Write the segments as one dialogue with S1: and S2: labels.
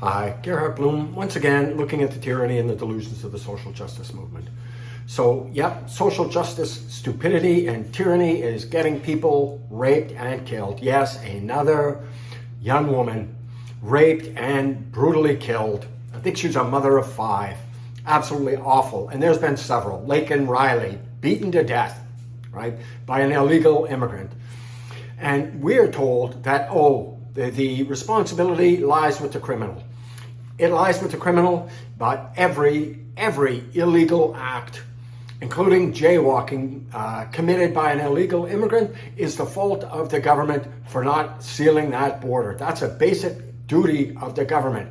S1: Hi, Gerhard Bloom, once again looking at the tyranny and the delusions of the social justice movement. So, yep, social justice, stupidity, and tyranny is getting people raped and killed. Yes, another young woman raped and brutally killed. I think she was a mother of 5. Absolutely awful. And there's been several. Laken Riley, beaten to death, right, by an illegal immigrant. And we're told that, the responsibility lies with the criminal. It lies with the criminal, but every illegal act, including jaywalking, committed by an illegal immigrant, is the fault of the government for not sealing that border. That's a basic duty of the government.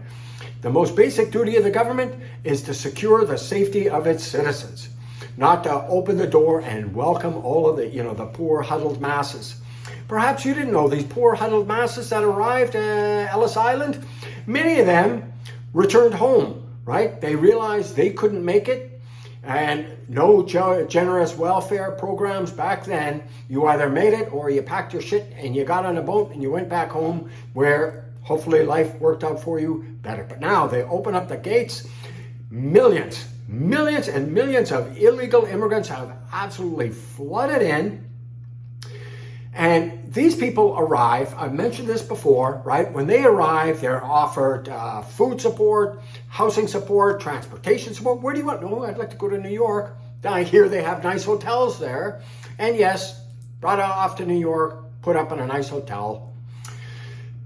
S1: The most basic duty of the government is to secure the safety of its citizens, not to open the door and welcome all of the poor huddled masses. Perhaps you didn't know these poor huddled masses that arrived at Ellis Island, many of them returned home, right? They realized they couldn't make it, and no generous welfare programs back then. You either made it or you packed your shit and you got on a boat and you went back home where hopefully life worked out for you better. But now they open up the gates. Millions and millions of illegal immigrants have absolutely flooded in. And these people arrive, I've mentioned this before, right? When they arrive, they're offered food support, housing support, transportation support. Where do you want? No, I'd like to go to New York. I hear they have nice hotels there. And yes, brought off to New York, put up in a nice hotel.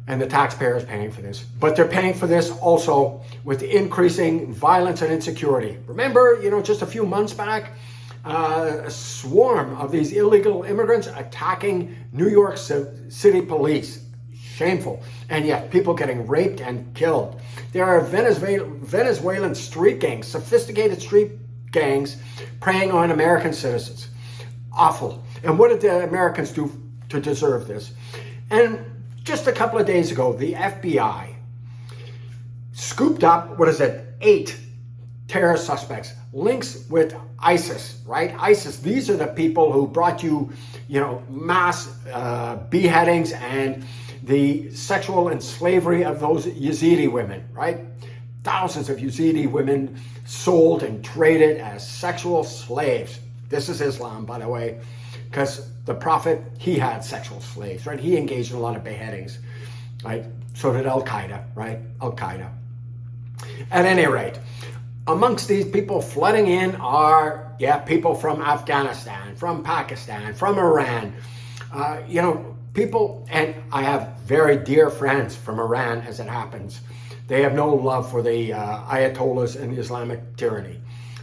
S1: And the taxpayer is paying for this. But they're paying for this also with increasing violence and insecurity. Remember, just a few months back, a swarm of these illegal immigrants attacking New York City police. Shameful. And yet people getting raped and killed. There are Venezuelan street gangs, sophisticated street gangs, preying on American citizens. Awful. And what did the Americans do to deserve this? And just a couple of days ago, the FBI scooped up, 8 terror suspects, links with ISIS, right? ISIS, these are the people who brought you, mass beheadings and the sexual and slavery of those Yazidi women, right? Thousands of Yazidi women sold and traded as sexual slaves. This is Islam, by the way, because the Prophet, he had sexual slaves, right? He engaged in a lot of beheadings, right? So did Al-Qaeda, right? Al-Qaeda. At any rate, amongst these people flooding in are, people from Afghanistan, from Pakistan, from Iran, people, and I have very dear friends from Iran as it happens. They have no love for the Ayatollahs and the Islamic tyranny.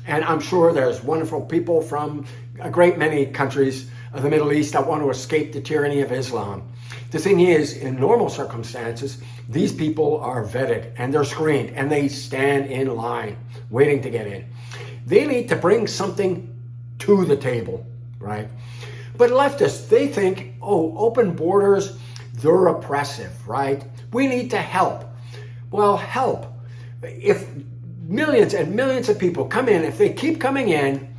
S1: And I'm sure there's wonderful people from a great many countries of the Middle East that want to escape the tyranny of Islam. The thing is, in normal circumstances, these people are vetted and they're screened and they stand in line waiting to get in. They need to bring something to the table, right? But leftists, they think, open borders, they're oppressive, right? We need to help. Well, help. If millions and millions of people come in, if they keep coming in,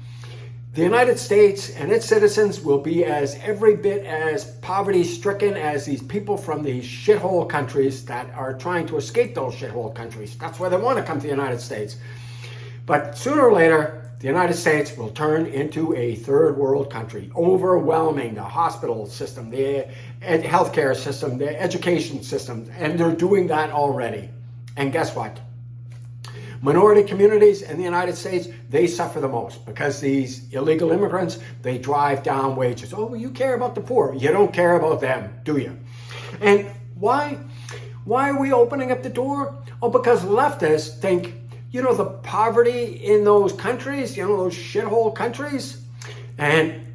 S1: the United States and its citizens will be every bit as poverty-stricken as these people from these shithole countries that are trying to escape those shithole countries. That's why they want to come to the United States. But sooner or later, the United States will turn into a third world country, overwhelming the hospital system, the healthcare system, the education system, and they're doing that already. And guess what? Minority communities in the United States, they suffer the most because these illegal immigrants, they drive down wages. You care about the poor. You don't care about them, do you? And why are we opening up the door? Because leftists think, the poverty in those countries, those shithole countries. And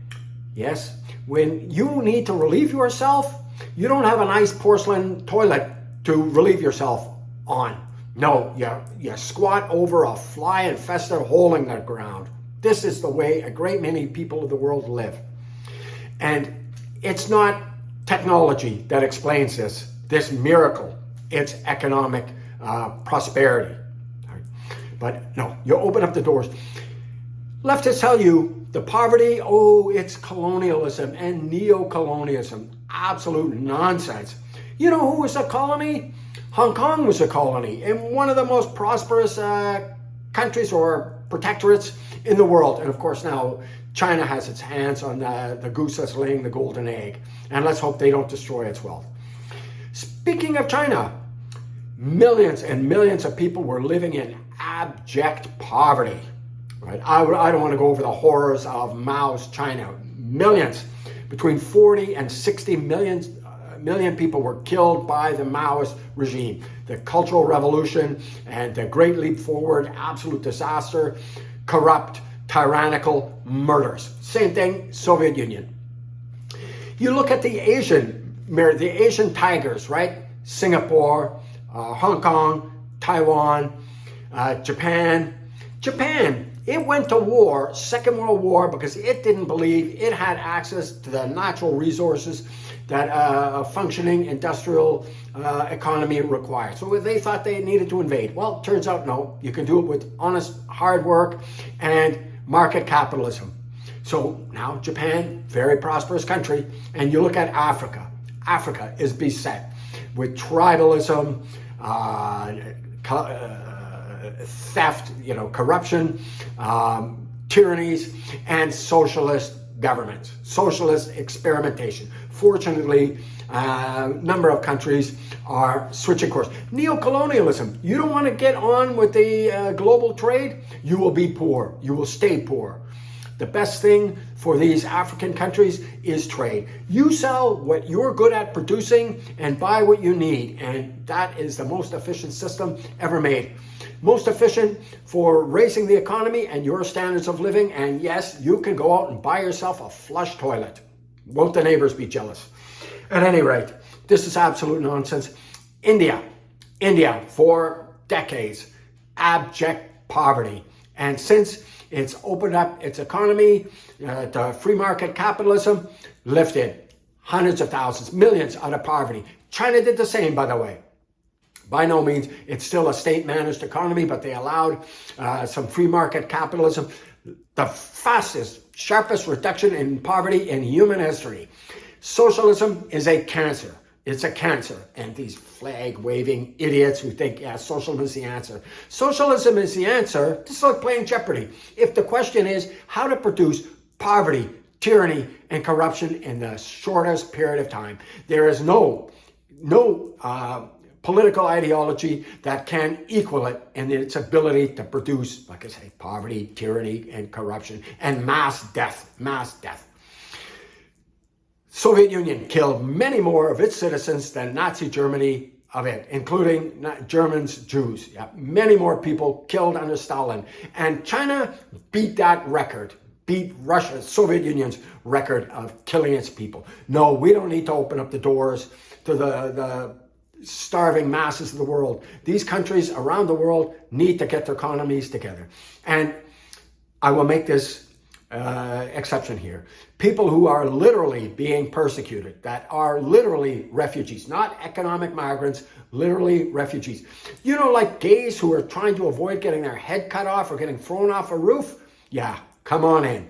S1: yes, when you need to relieve yourself, you don't have a nice porcelain toilet to relieve yourself on. No, you squat over a fly-infested hole in the ground. This is the way a great many people of the world live. And it's not technology that explains this miracle. It's economic prosperity. But no, you open up the doors. Leftists tell you the poverty, it's colonialism and neo-colonialism. Absolute nonsense. You know who was a colony? Hong Kong was a colony and one of the most prosperous countries or protectorates in the world. And of course now China has its hands on the goose that's laying the golden egg. And let's hope they don't destroy its wealth. Speaking of China, millions and millions of people were living in abject poverty. Right? I don't want to go over the horrors of Mao's China. Millions, between 40 and 60 million people were killed by the Maoist regime. The Cultural Revolution and the Great Leap Forward, absolute disaster, corrupt, tyrannical murders. Same thing, Soviet Union. You look at the Asian tigers, right? Singapore, Hong Kong, Taiwan, Japan. Japan, it went to war, Second World War, because it didn't believe it had access to the natural resources that a functioning industrial economy required. So they thought they needed to invade. Well, it turns out no, you can do it with honest hard work and market capitalism. So now Japan, very prosperous country, and you look at Africa. Africa is beset with tribalism, theft, corruption, tyrannies, and socialist governments, socialist experimentation. Fortunately, a number of countries are switching course. Neocolonialism, you don't want to get on with the global trade, you will be poor, you will stay poor. The best thing for these African countries is trade. You sell what you're good at producing and buy what you need, and that is the most efficient system ever made. Most efficient for raising the economy and your standards of living, and yes, you can go out and buy yourself a flush toilet. Won't the neighbors be jealous? At any rate, this is absolute nonsense. India, for decades, abject poverty. And since it's opened up its economy to free market capitalism, lifted hundreds of thousands, millions out of poverty. China did the same, by the way. By no means, it's still a state-managed economy, but they allowed some free market capitalism. The fastest, sharpest reduction in poverty in human history. Socialism is a cancer. It's a cancer. And these flag-waving idiots who think, yeah, socialism is the answer. Socialism is the answer. It's like playing Jeopardy. If the question is how to produce poverty, tyranny, and corruption in the shortest period of time, there is no political ideology that can equal it in its ability to produce, like I say, poverty, tyranny, and corruption, and mass death. Soviet Union killed many more of its citizens than Nazi Germany of it, including Germans, Jews. Yeah, many more people killed under Stalin. And China beat that record, beat Russia, Soviet Union's record of killing its people. No, we don't need to open up the doors to the starving masses of the world. These countries around the world need to get their economies together. And I will make this exception here. People who are literally being persecuted, that are literally refugees, not economic migrants, literally refugees. Like gays who are trying to avoid getting their head cut off or getting thrown off a roof? Yeah, come on in.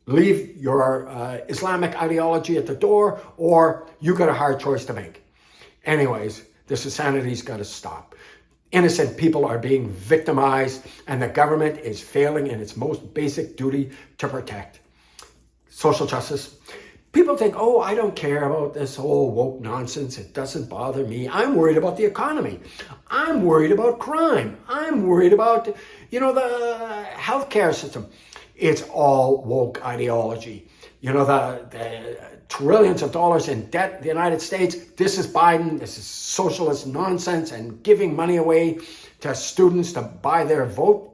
S1: Leave your Islamic ideology at the door, or you got a hard choice to make. Anyways, this insanity's got to stop. Innocent people are being victimized, and the government is failing in its most basic duty to protect. Social justice. People think, oh, I don't care about this whole woke nonsense. It doesn't bother me. I'm worried about the economy. I'm worried about crime. I'm worried about, the healthcare system. It's all woke ideology. The trillions of dollars in debt in the United States. This is Biden. This is socialist nonsense and giving money away to students to buy their vote.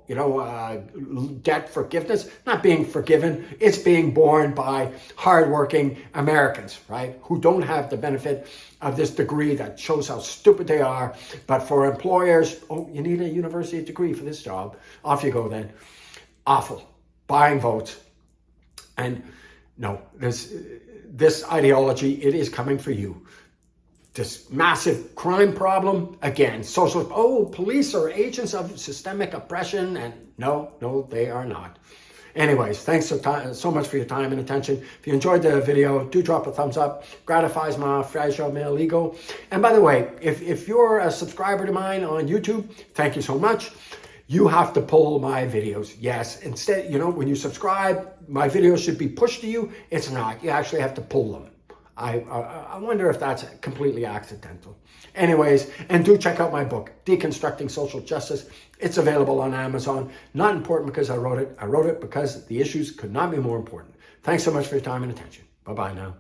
S1: Debt forgiveness, not being forgiven. It's being borne by hardworking Americans, right? Who don't have the benefit of this degree that shows how stupid they are. But for employers, oh, you need a university degree for this job. Off you go then. Awful. Buying votes. And no, this ideology, it is coming for you. This massive crime problem, again, police are agents of systemic oppression, and no, they are not. Anyways, thanks so much for your time and attention. If you enjoyed the video, do drop a thumbs up. Gratifies my fragile male ego. And by the way, if you're a subscriber to mine on YouTube, thank you so much. You have to pull my videos. Yes, instead, when you subscribe, my videos should be pushed to you. It's not. You actually have to pull them. I wonder if that's completely accidental. Anyways, and do check out my book, Deconstructing Social Justice. It's available on Amazon. Not important because I wrote it. I wrote it because the issues could not be more important. Thanks so much for your time and attention. Bye-bye now.